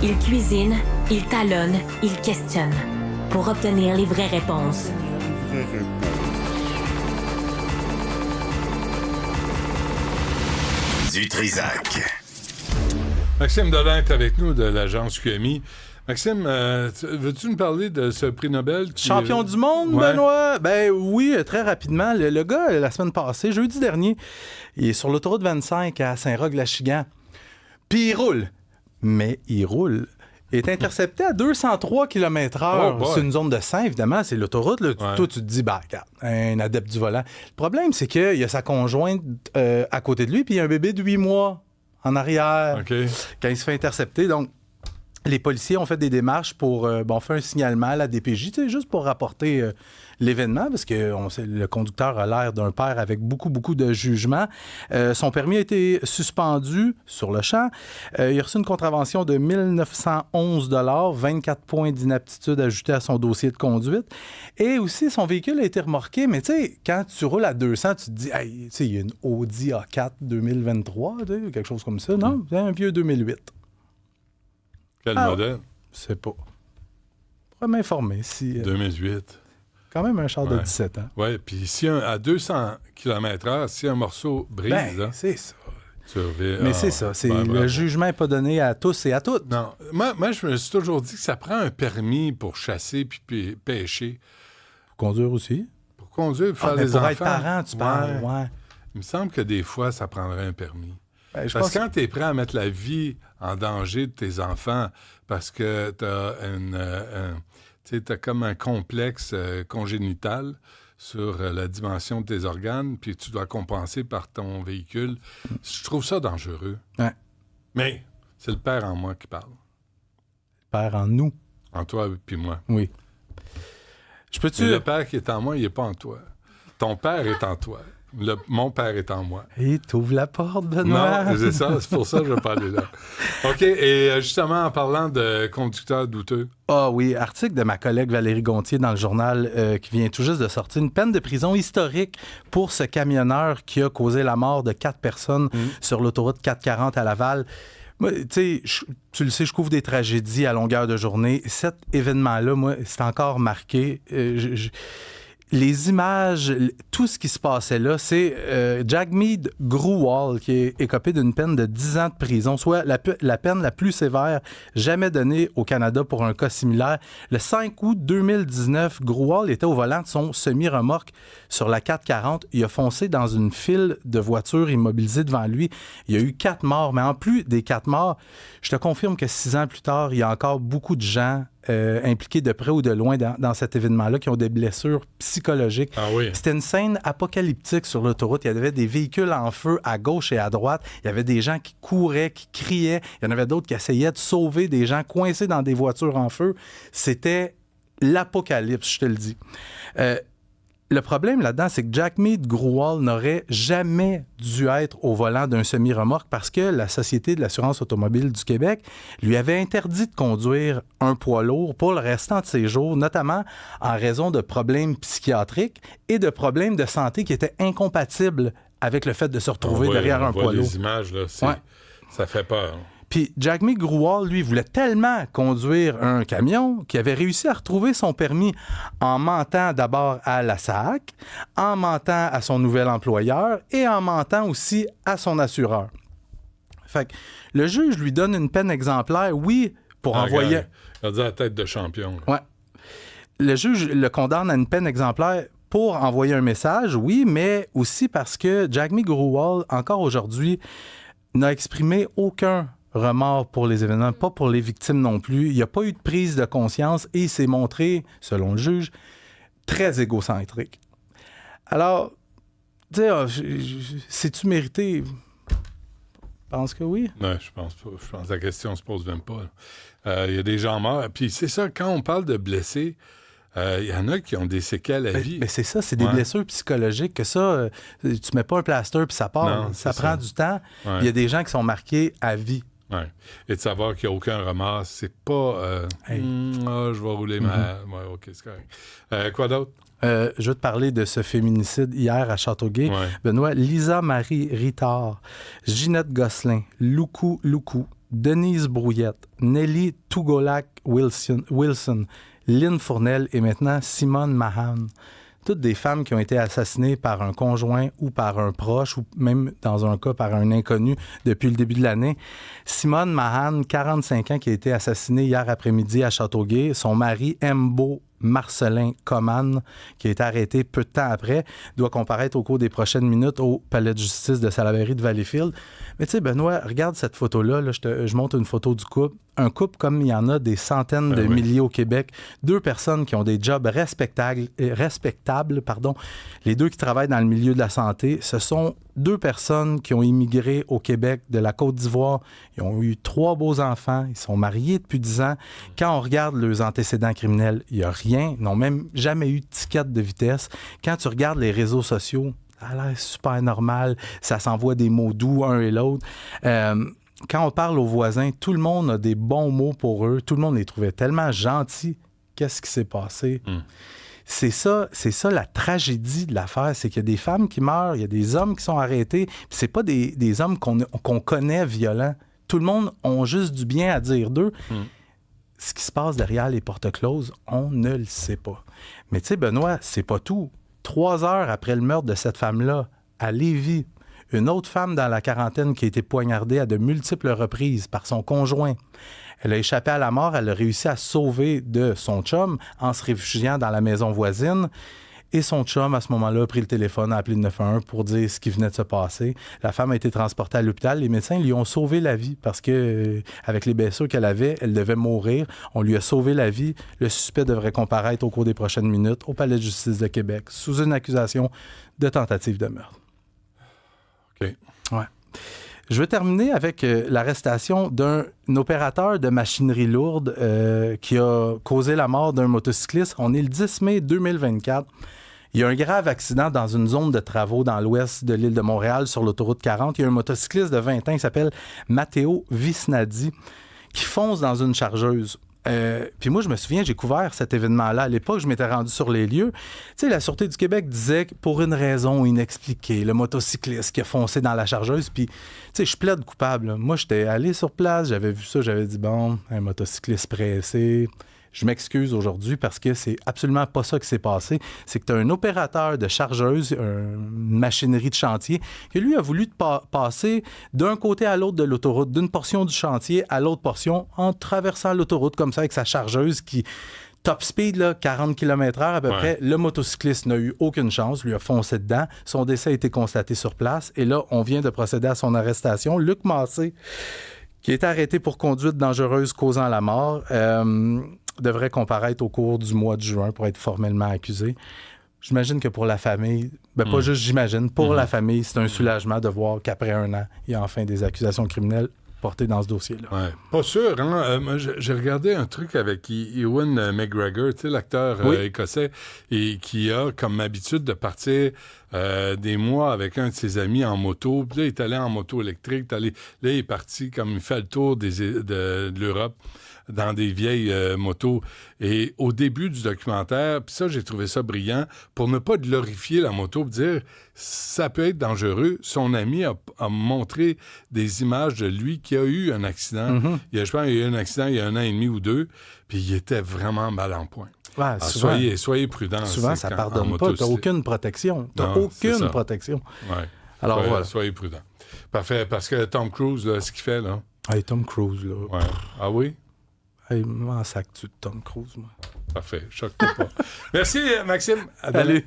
Il cuisine, il talonne, il questionne pour obtenir les vraies réponses. Du Trizac. Maxime Dolin est avec nous de l'agence QMI. Maxime, veux-tu nous parler de ce prix Nobel? Champion du monde, ouais. Benoît? Ben oui, très rapidement. Le gars, la semaine passée, jeudi dernier, il est sur l'autoroute 25 à Saint-Roch-Lachigan. Puis il roule. Mais il roule. Il est intercepté à 203 km/h. Oh, c'est une zone de 100, évidemment. C'est l'autoroute. Là. Ouais. Toi, tu te dis, bah, regarde, un adepte du volant. Le problème, c'est qu'il y a sa conjointe à côté de lui, puis il y a un bébé de 8 mois en arrière OK. quand il se fait intercepter. Donc, les policiers ont fait des démarches pour faire un signalement à la DPJ, juste pour rapporter l'événement, parce que le conducteur a l'air d'un père avec beaucoup, beaucoup de jugement. Son permis a été suspendu sur le champ. Il a reçu une contravention de 1 911 $, 24 points d'inaptitude ajoutés à son dossier de conduite. Et aussi, son véhicule a été remorqué. Mais tu sais, quand tu roules à 200, tu te dis, hey, tu sais, il y a une Audi A4 2023, quelque chose comme ça. Non, c'est un vieux 2008. Quel modèle? Je sais pas. Pourrais m'informer si... 2008. Quand même un char de 17 ans. Oui, puis si à 200 km/h, si un morceau brise, là, c'est ça. tu reviens... Mais c'est ça. Le jugement n'est pas donné à tous et à toutes. Non. Moi, je me suis toujours dit que ça prend un permis pour chasser puis pêcher. Pour conduire aussi. Pour conduire, pour faire des pour enfants. Être parent, tu parles. Ouais. Il me semble que des fois, ça prendrait un permis. Ben, parce que quand tu es prêt à mettre la vie en danger de tes enfants parce que tu as comme un complexe congénital sur la dimension de tes organes, puis tu dois compenser par ton véhicule, je trouve ça dangereux. Ouais. Mais c'est le père en moi qui parle. Le père en nous. En toi puis moi. Oui. Mais le père qui est en moi, il n'est pas en toi. Ton père est en toi. Mon père est en moi. Et t'ouvres la porte, Benoît. Non, c'est ça. C'est pour ça que je vais pas aller là. OK. Et justement, en parlant de conducteurs douteux. Ah oui, article de ma collègue Valérie Gontier dans le journal qui vient tout juste de sortir. Une peine de prison historique pour ce camionneur qui a causé la mort de 4 personnes sur l'autoroute 440 à Laval. Moi, tu sais, tu le sais, je couvre des tragédies à longueur de journée. Cet événement-là, moi, c'est encore marqué. Les images, tout ce qui se passait là, c'est Jagmeet Grewal qui est écopé d'une peine de 10 ans de prison, soit la peine la plus sévère jamais donnée au Canada pour un cas similaire. Le 5 août 2019, Grewal était au volant de son semi-remorque sur la 440. Il a foncé dans une file de voitures immobilisées devant lui. Il y a eu 4 morts, mais en plus des 4 morts, je te confirme que 6 ans plus tard, il y a encore beaucoup de gens impliqués de près ou de loin dans cet événement-là qui ont des blessures psychologiques. Ah oui. C'était une scène apocalyptique sur l'autoroute. Il y avait des véhicules en feu à gauche et à droite. Il y avait des gens qui couraient, qui criaient. Il y en avait d'autres qui essayaient de sauver des gens coincés dans des voitures en feu. C'était l'apocalypse, je te le dis. Le problème là-dedans, c'est que Jagmeet Grewal n'aurait jamais dû être au volant d'un semi-remorque parce que la Société de l'assurance automobile du Québec lui avait interdit de conduire un poids lourd pour le restant de ses jours, notamment en raison de problèmes psychiatriques et de problèmes de santé qui étaient incompatibles avec le fait de se retrouver derrière un poids lourd. Les images, là, ça fait peur. Puis Jagmeet Grewal, lui, voulait tellement conduire un camion qu'il avait réussi à retrouver son permis en mentant d'abord à la SAC, en mentant à son nouvel employeur et en mentant aussi à son assureur. Fait que le juge lui donne une peine exemplaire, oui, pour envoyer... Il a dit la tête de champion. Ouais. Le juge le condamne à une peine exemplaire pour envoyer un message, oui, mais aussi parce que Jagmeet Grewal, encore aujourd'hui, n'a exprimé aucun remords pour les événements, pas pour les victimes non plus. Il n'y a pas eu de prise de conscience et il s'est montré, selon le juge, très égocentrique. Alors, tu sais, c'est-tu mérité? Je pense que oui. Non, je pense pas. Je pense que la question se pose même pas. Il y a des gens morts. Puis c'est ça, quand on parle de blessés, il y en a qui ont des séquelles à vie. Mais c'est ça, c'est des blessures psychologiques que ça, tu mets pas un plaster puis ça part. Non, ça prend du temps. Ouais. Il y a des gens qui sont marqués à vie. Ouais. Et de savoir qu'il n'y a aucun remords, c'est pas je vais rouler ma... Ouais, OK, c'est correct. Quoi d'autre? Je vais te parler de ce féminicide hier à Châteauguay. Ouais. Benoît, Lisa Marie Rittard, Ginette Gosselin, Loukou, Denise Brouillette, Nelly Tugolak-Wilson, Lynn Fournel et maintenant Simone Mahan. Toutes des femmes qui ont été assassinées par un conjoint ou par un proche ou même dans un cas par un inconnu depuis le début de l'année. Simone Mahan, 45 ans, qui a été assassinée hier après-midi à Châteauguay. Son mari, Mbo Marcelin Coman, qui a été arrêté peu de temps après, doit comparaître au cours des prochaines minutes au palais de justice de Salaberry de Valleyfield. Mais tu sais, Benoît, regarde cette photo-là. Là, je montre une photo du couple. Un couple comme il y en a des centaines de milliers au Québec. Deux personnes qui ont des jobs respectables. Les deux qui travaillent dans le milieu de la santé. Ce sont deux personnes qui ont immigré au Québec de la Côte d'Ivoire. Ils ont eu 3 beaux enfants. Ils sont mariés depuis 10 ans. Quand on regarde leurs antécédents criminels, il n'y a rien. Ils n'ont même jamais eu de ticket de vitesse. Quand tu regardes les réseaux sociaux, ça a l'air super normal. Ça s'envoie des mots doux un et l'autre. Quand on parle aux voisins, tout le monde a des bons mots pour eux. Tout le monde les trouvait tellement gentils. Qu'est-ce qui s'est passé? C'est ça la tragédie de l'affaire, c'est qu'il y a des femmes qui meurent, il y a des hommes qui sont arrêtés, puis c'est pas des hommes qu'on connaît violents. Tout le monde a juste du bien à dire d'eux. Ce qui se passe derrière les portes closes, on ne le sait pas. Mais tu sais, Benoît, c'est pas tout. 3 heures après le meurtre de cette femme-là, à Lévis, une autre femme dans la quarantaine qui a été poignardée à de multiples reprises par son conjoint. Elle a échappé à la mort, elle a réussi à se sauver de son chum en se réfugiant dans la maison voisine. Et son chum, à ce moment-là, a pris le téléphone, a appelé le 911 pour dire ce qui venait de se passer. La femme a été transportée à l'hôpital. Les médecins lui ont sauvé la vie parce que, avec les blessures qu'elle avait, elle devait mourir. On lui a sauvé la vie. Le suspect devrait comparaître au cours des prochaines minutes au palais de justice de Québec sous une accusation de tentative de meurtre. OK. Ouais. Je vais terminer avec l'arrestation d'un opérateur de machinerie lourde qui a causé la mort d'un motocycliste. On est le 10 mai 2024. Il y a un grave accident dans une zone de travaux dans l'ouest de l'île de Montréal sur l'autoroute 40. Il y a un motocycliste de 20 ans qui s'appelle Matteo Visnadi qui fonce dans une chargeuse. Puis moi, je me souviens, j'ai couvert cet événement-là. À l'époque, je m'étais rendu sur les lieux. Tu sais, la Sûreté du Québec disait que pour une raison inexpliquée, le motocycliste qui a foncé dans la chargeuse, puis, tu sais, je plaide coupable. Là. Moi, j'étais allé sur place, j'avais vu ça, j'avais dit, bon, un motocycliste pressé. Je m'excuse aujourd'hui parce que c'est absolument pas ça qui s'est passé. C'est que tu as un opérateur de chargeuse, une machinerie de chantier, qui lui a voulu passer d'un côté à l'autre de l'autoroute, d'une portion du chantier à l'autre portion, en traversant l'autoroute comme ça avec sa chargeuse qui... Top speed, là, 40 km/h à peu près. Le motocycliste n'a eu aucune chance, lui a foncé dedans. Son décès a été constaté sur place. Et là, on vient de procéder à son arrestation. Luc Massé, qui est arrêté pour conduite dangereuse causant la mort, devrait comparaître au cours du mois de juin pour être formellement accusé. J'imagine que pour la famille, pas juste j'imagine, pour la famille, c'est un soulagement de voir qu'après 1 an, il y a enfin des accusations criminelles portées dans ce dossier-là. Ouais. Pas sûr, hein? Moi, j'ai regardé un truc avec Ewan McGregor, tu sais, l'acteur écossais, et qui a comme habitude de partir des mois avec un de ses amis en moto. Puis là, il est allé en moto électrique. Là, il est parti comme il fait le tour de l'Europe dans des vieilles motos. Et au début du documentaire, puis ça, j'ai trouvé ça brillant, pour ne pas glorifier la moto, pour dire ça peut être dangereux. Son ami a montré des images de lui qui a eu un accident. Je pense qu'il y a eu un accident il y a 1 an et demi ou 2, puis il était vraiment mal en point. Ouais, alors, soyez prudents. Souvent, ça ne pardonne pas. Tu n'as aucune protection. Tu n'as aucune protection. Ouais. Alors, voilà. Soyez prudents. Parfait, parce que Tom Cruise, là, ce qu'il fait, là... Hey, Tom Cruise, là... Ouais. Ah oui? Hey, m'en sac-tu de Tom Cruise, moi? Parfait, choque-toi pas. Merci, Maxime. Allez.